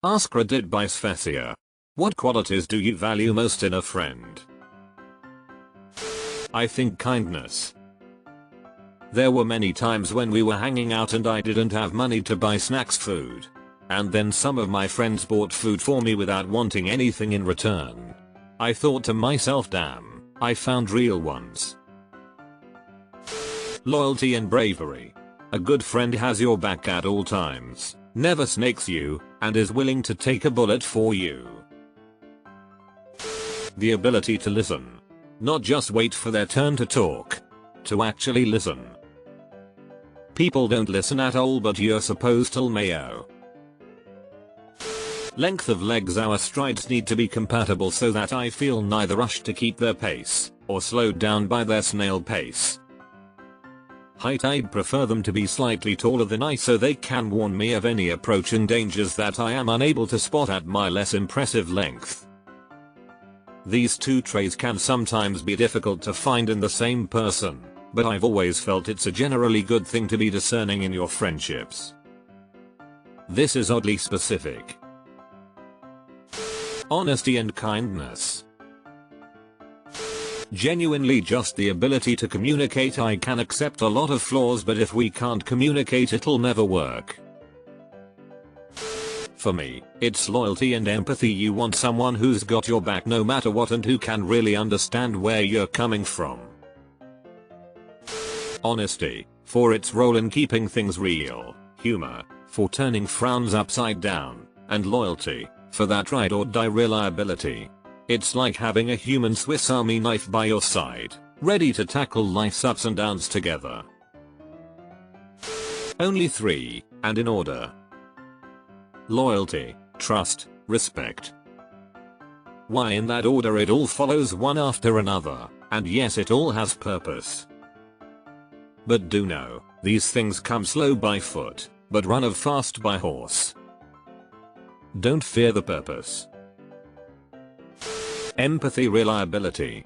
AskReddit by Sphecia. What qualities do you value most in a friend? I think kindness. There were many times when we were hanging out and I didn't have money to buy snacks food. And then some of my friends bought food for me without wanting anything in return. I thought to myself, damn, I found real ones. Loyalty and bravery. A good friend has your back at all times, never snakes you, and is willing to take a bullet for you. The ability to listen. Not just wait for their turn to talk. To actually listen. People don't listen at all, but you're supposed to mayo. Length of legs. Our strides need to be compatible so that I feel neither rushed to keep their pace, or slowed down by their snail pace. Height. I'd prefer them to be slightly taller than I so they can warn me of any approaching dangers that I am unable to spot at my less impressive length. These two traits can sometimes be difficult to find in the same person, but I've always felt it's a generally good thing to be discerning in your friendships. This is oddly specific. Honesty and kindness. Genuinely just the ability to communicate. I can accept a lot of flaws, but if we can't communicate, it'll never work. For me, it's loyalty and empathy. You want someone who's got your back no matter what and who can really understand where you're coming from. Honesty, for its role in keeping things real. Humor, for turning frowns upside down. And loyalty, for that ride or die reliability. It's like having a human Swiss Army knife by your side, ready to tackle life's ups and downs together. Only 3, and in order. Loyalty, trust, respect. Why in that order? It all follows one after another, and yes, it all has purpose. But do know, these things come slow by foot, but run of fast by horse. Don't fear the purpose. Empathy. Reliability.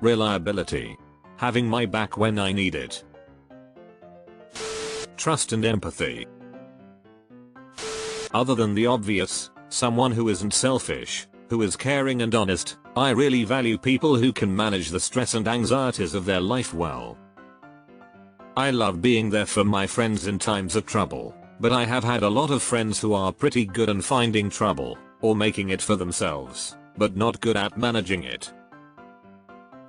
Reliability. Having my back when I need it. Trust and empathy. Other than the obvious, someone who isn't selfish, who is caring and honest. I really value people who can manage the stress and anxieties of their life well. I love being there for my friends in times of trouble, but I have had a lot of friends who are pretty good in finding trouble, or making it for themselves, but not good at managing it.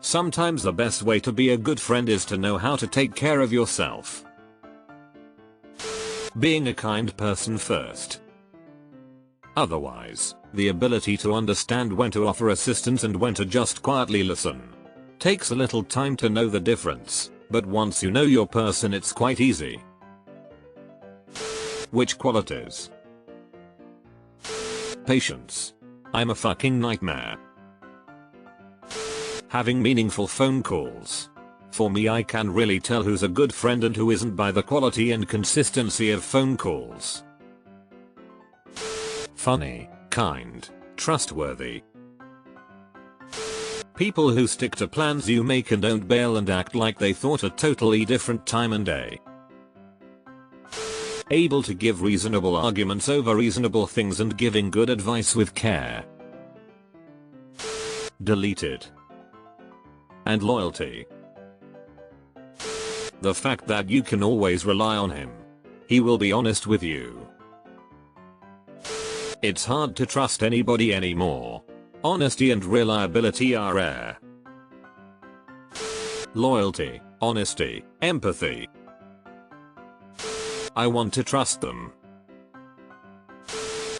Sometimes the best way to be a good friend is to know how to take care of yourself. Being a kind person first. Otherwise, the ability to understand when to offer assistance and when to just quietly listen. Takes a little time to know the difference, but once you know your person, it's quite easy. Which qualities? Patience. I'm a fucking nightmare. Having meaningful phone calls. For me, I can really tell who's a good friend and who isn't by the quality and consistency of phone calls. Funny, kind, trustworthy. People who stick to plans you make and don't bail and act like they thought a totally different time and day. Able to give reasonable arguments over reasonable things and giving good advice with care. Deleted. And loyalty. The fact that you can always rely on him. He will be honest with you. It's hard to trust anybody anymore. Honesty and reliability are rare. Loyalty, honesty, empathy. I want to trust them.